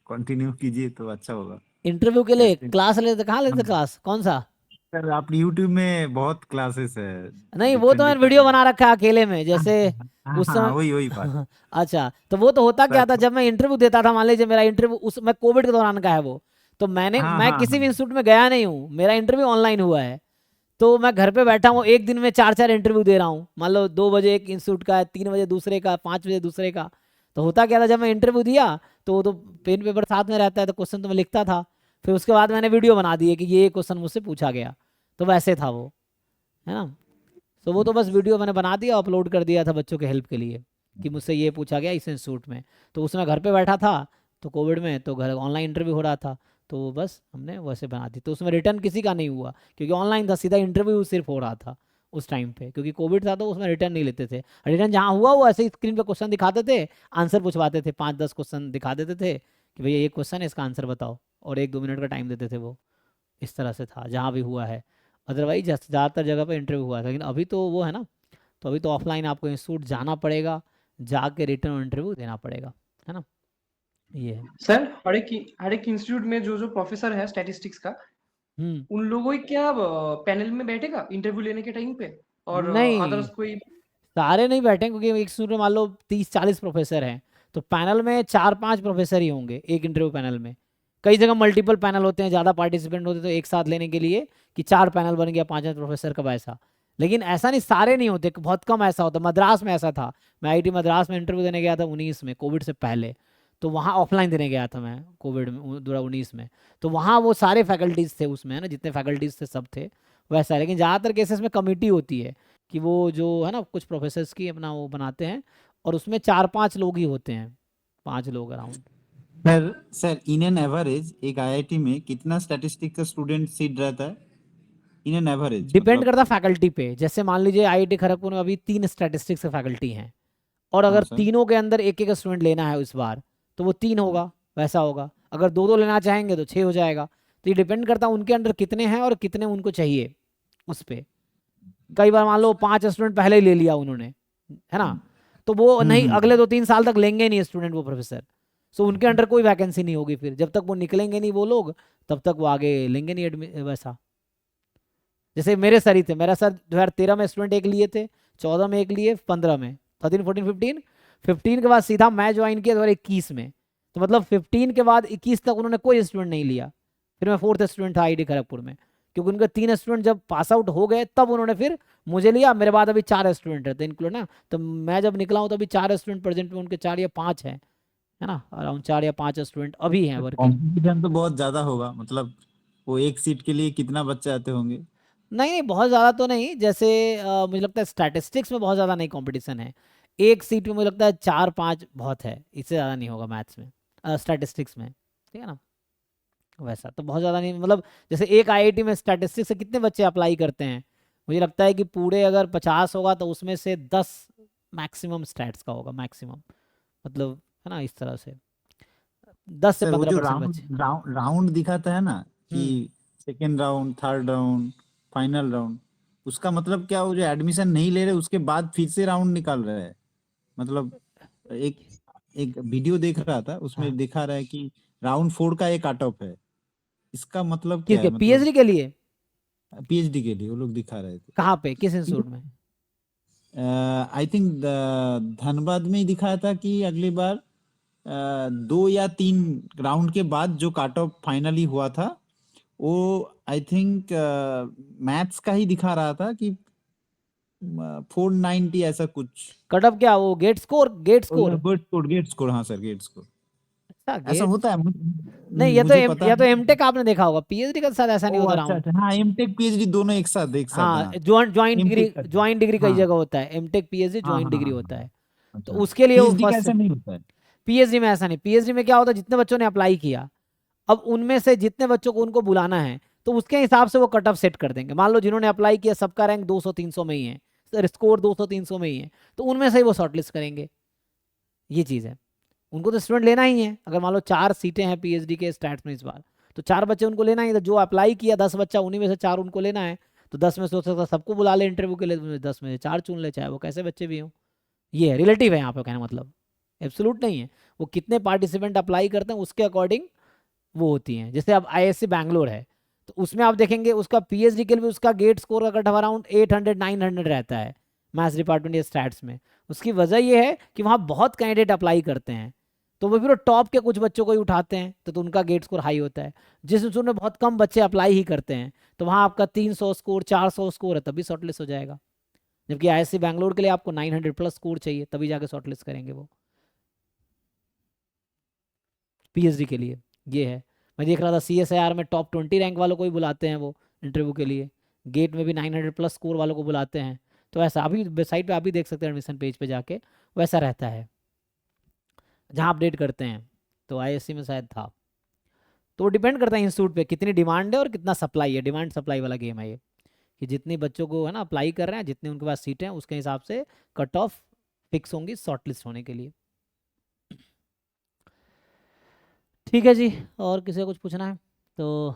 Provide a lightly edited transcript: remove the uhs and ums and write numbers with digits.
Continue कीजिए तो अच्छा होगा। इंटरव्यू के लिए ऐसे क्लास लेते, कहाँ लेते हाँ क्लास, कौन सा? सर, आप यूट्यूब में बहुत क्लासेस है, नहीं वो तो डिफरेंट मैंने वीडियो डिफरेंट। बना रखा है अकेले में, हाँ जैसे हाँ उस हाँ, समय। वही वही बात। अच्छा, तो वो तो होता क्या सर था, जब मैं इंटरव्यू देता था, मान लीजिए मेरा इंटरव्यू उस मैं कोविड के दौरान का है वो, तो हाँ मैं हाँ किसी हाँ। भी इंस्टीट्यूट में गया नहीं हूँ, मेरा इंटरव्यू ऑनलाइन हुआ है। तो मैं घर पे बैठा हूँ, एक दिन में चार चार इंटरव्यू दे रहा हूँ, मान लो 2 बजे एक इंस्टीट्यूट का है, 3 बजे दूसरे का, 5 बजे दूसरे का। तो होता क्या था, जब मैं इंटरव्यू दिया तो वो तो पेन पेपर साथ में रहता है, तो क्वेश्चन तो मैं लिखता था, फिर उसके बाद मैंने वीडियो बना दी है कि ये क्वेश्चन मुझसे पूछा गया। तो वैसे था वो, है ना। तो वो तो बस वीडियो मैंने बना दिया, अपलोड कर दिया था बच्चों के हेल्प के लिए, कि मुझसे ये पूछा गया इस इंस्टीट्यूट में। तो उसमें घर पे बैठा था, तो कोविड में तो घर ऑनलाइन इंटरव्यू हो रहा था, तो बस हमने वैसे बना दी। तो उसमें रिटर्न किसी का नहीं हुआ, क्योंकि ऑनलाइन था, सीधा इंटरव्यू सिर्फ हो रहा था उस टाइम पे, क्योंकि कोविड था तो उसमें रिटर्न नहीं लेते थे। रिटर्न जहाँ हुआ वो ऐसे ही स्क्रीन पे क्वेश्चन दिखाते थे, आंसर पूछवाते थे, 5-10 क्वेश्चन दिखा देते थे कि भैया ये क्वेश्चन है, इसका आंसर बताओ, और 1-2 मिनट का टाइम देते थे वो। इस तरह से था जहाँ भी हुआ है। अदरवाइज ज़्यादातर जगह पे इंटरव्यू हुआ था, लेकिन अभी तो वो है ना, तो अभी तो ऑफलाइन आपको इंस्टीट्यूट जाना पड़ेगा, जाके रिटर्न इंटरव्यू देना पड़ेगा, है ना। ये है। सर, हर एक इंस्टीट्यूट में जो जो प्रोफेसर है स्टैटिस्टिक्स का, हम्म। उन लोगों की क्या पैनल में बैठेगा इंटरव्यू लेने के टाइम पे, और नहीं, अदर्स कोई? सारे नहीं बैठे, क्योंकि एक इंस्टीट्यूट में मान लो 30-40 प्रोफेसर हैं, तो पैनल में 4-5 प्रोफेसर ही होंगे एक इंटरव्यू पैनल में। कई जगह मल्टीपल पैनल होते हैं, ज़्यादा पार्टिसिपेंट होते हैं, तो एक साथ लेने के लिए कि 4 पैनल बन गया, 5-5 प्रोफेसर का, ऐसा। लेकिन ऐसा नहीं, सारे नहीं होते, बहुत कम ऐसा होता। मद्रास में ऐसा था, मैं आईआईटी मद्रास में इंटरव्यू देने गया था 19 में, कोविड से पहले। तो वहाँ ऑफलाइन देने गया था मैं, कोविड में 2019 में। तो वहाँ वो सारे फैकल्टीज थे उसमें, है ना, जितने फैकल्टीज थे सब थे वैसा है। लेकिन ज़्यादातर केसेस में कमेटी होती है, कि वो जो है ना कुछ प्रोफेसर्स की अपना वो बनाते हैं, और उसमें 4-5 लोग ही होते हैं, 5 लोग around. Sir sir, in an average एक आईआईटी में कितना स्टैटिस्टिक्स का स्टूडेंट सीट रहता है? इन एन एवरेज डिपेंड मतलब। करता फैकल्टी पे, जैसे मान लीजिए आईआईटी खड़गपुर में अभी 3 स्टैटिस्टिक्स के फैकल्टी हैं, और हाँ अगर सर। तीनों के अंदर एक एक स्टूडेंट लेना है इस बार, तो वो 3 होगा, वैसा होगा। अगर दो दो लेना चाहेंगे तो 6 हो जाएगा। तो ये डिपेंड करता है उनके अंदर कितने हैं और कितने उनको चाहिए उस पे। कई बार मान लो 5 स्टूडेंट पहले ही ले लिया उन्होंने, है ना, तो वो नहीं, अगले हम्म। 2-3 साल तक लेंगे नहीं स्टूडेंट वो प्रोफेसर। सो उनके अंडर कोई वैकेंसी नहीं होगी फिर, जब तक वो निकलेंगे नहीं वो लोग, तब तक वो आगे लेंगे नहीं वैसा। जैसे मेरे सर ही थे, मेरा सर 2013 में स्टूडेंट एक लिए थे, 14 में एक लिए, 15 में, 13, 14, 15, 15 के बाद सीधा मैं ज्वाइन किया 2021 में। तो मतलब 15 के बाद 21 तक उन्होंने कोई स्टूडेंट नहीं लिया। फिर मैं 4th स्टूडेंट था आईआईटी खड़गपुर में, क्योंकि उनके 3 स्टूडेंट जब पास आउट हो गए तब उन्होंने फिर मुझे लिया। मेरे बाद अभी 4 स्टूडेंट रहते इंक्लूड ना, तो मैं जब निकला हूँ तो अभी 4 स्टूडेंट प्रेजेंट में, उनके 4 या 5 हैं, है ना, अराउंड 4 या 5 स्टूडेंट अभी हैं वर्किंग। कंपटीशन तो बहुत ज्यादा होगा, मतलब वो एक सीट के लिए कितना बच्चे आते होंगे? नहीं नहीं, बहुत ज़्यादा तो नहीं, जैसे मुझे लगता है स्टैटिस्टिक्स में बहुत ज़्यादा नहीं कंपटीशन है। एक सीट में मुझे लगता है 4-5 बहुत है, इससे ज़्यादा नहीं होगा मैथ्स में, स्टैटिस्टिक्स में, ठीक है ना। वैसा तो बहुत ज़्यादा नहीं, मतलब जैसे एक आईआईटी में स्टैटिस्टिक्स से कितने बच्चे अप्लाई करते हैं, मुझे लगता है कि पूरे अगर 50 होगा तो उसमें से 10 मैक्सिमम स्टैट्स का होगा, मैक्सिमम, मतलब, है ना, इस तरह से 10 से सर, वो पंद्रह जो परसेंट राउंड बच्चे। राउंड राउंड दिखाता है ना, कि हम्म। Second round, third round, final round, उसका मतलब क्या? वो जो एडमिशन नहीं ले रहे उसके बाद फिर से राउंड निकाल रहे हैं? मतलब एक एक वीडियो देख रहा था, हाँ, उसमें दिखा रहा है कि राउंड 4 का एक कट ऑफ है। इसका मतलब क्या किसके है? मतलब पीएचडी के लिए? पीएचडी के लिए वो लोग दिखा रहे थे। कहाँ पे, किस इंस्टीट्यूट में? आई थिंक धनबाद में ही दिखाया था कि अगली बार 2 या 3 राउंड के बाद जो कट ऑफ फाइनली हुआ था, वो आई थिंक मैथ्स का ही दिखा रहा था कि 490 ऐसा कुछ। कट ऑफ क्या, वो GATE score, GATE score? GATE score, हाँ सर, गेट स्कोर। अच्छा, ऐसा गेट। होता है, नहीं, ये तो मुझे पता या तो नहीं। एमटेक आपने देखा होगा, पीएचडी का साथ ऐसा नहीं ओ होता अच्छा राउंड। अच्छा, हाँ, एमटेक पीएचडी दोनों एक साथ, हाँ, हाँ। ज्वाइंट डिग्री, एमटेक का। ज्वाइंट डिग्री कई हाँ जगह होता है, एमटेक पीएचडी हाँ ज्वाइंट हाँ डिग्री हाँ होता है। हाँ। तो अच्छा, उसके लिए वो पीएचडी का फर्स्ट। ऐसा नहीं होता है? पीएचडी में ऐसा नहीं, पीएचडी में क्या होता है, जितने बच्चों ने अप्लाई किया, अब उनमें से जितने बच्चों को उनको बुलाना है, तो उसके हिसाब से वो कट ऑफ सेट कर देंगे। मान लो जिन्होंने अप्लाई किया सबका रैंक 200-300 में ही है, सर स्कोर 200-300 में ही है, तो उनमें से ही वो शॉर्टलिस्ट करेंगे। ये चीज़ है, उनको तो स्टूडेंट लेना ही है। अगर मान लो 4 सीटें हैं पीएचडी के स्टैट्स में इस बार, तो 4 बच्चे उनको लेना ही है। तो जो अप्लाई किया 10 बच्चा, उन्हीं में से 4 उनको लेना है। तो 10 में से हो सकता है सबको बुला ले इंटरव्यू के लिए, तो 10 में से 4 चुन ले, चाहे वो कैसे बच्चे भी हों। ये है, रिलेटिव है यहाँ पे, कहना मतलब एब्सोल्यूट नहीं है। वो कितने पार्टिसिपेंट अप्लाई करते हैं उसके अकॉर्डिंग वो होती हैं। जैसे अब IISc बैंगलोर है तो उसमें आप देखेंगे उसका PhD के लिए भी उसका गेट स्कोर का कट ऑफ अराउंड 800-900 रहता है मैथ्स डिपार्टमेंट या स्टैट्स में। उसकी वजह ये है कि वहाँ बहुत कैंडिडेट अप्लाई करते हैं, तो वो फिर टॉप के कुछ बच्चों को ही उठाते हैं, तो उनका गेट स्कोर हाई होता है। जिस इंस्टीट्यूट में बहुत कम बच्चे अप्लाई ही करते हैं तो वहाँ आपका 300 स्कोर 400 स्कोर है तभी शॉर्टलिस्ट हो जाएगा, जबकि IISc बैंगलोर के लिए आपको 900+ स्कोर चाहिए तभी जाके शॉर्टलिस्ट करेंगे वो PhD के लिए। ये है, मैं देख रहा था CSIR में टॉप 20 रैंक वालों को ही बुलाते हैं वो इंटरव्यू के लिए, गेट में भी 900+ स्कोर वालों को बुलाते हैं। तो ऐसा अभी वेबसाइट पे आप भी देख सकते हैं एडमिशन पेज पे जाके वैसा रहता है जहाँ अपडेट करते हैं। तो IISc में शायद था। तो डिपेंड करता है इंस्टीट्यूट पे कितनी डिमांड है और कितना सप्लाई है, डिमांड सप्लाई वाला गेम है ये, कि जितने बच्चों को है ना अप्लाई कर रहे हैं, जितने उनके पास सीटें हैं उसके हिसाब से कट ऑफ फिक्स होंगी शॉर्टलिस्ट होने के लिए। ठीक है जी, और किसी को कुछ पूछना है तो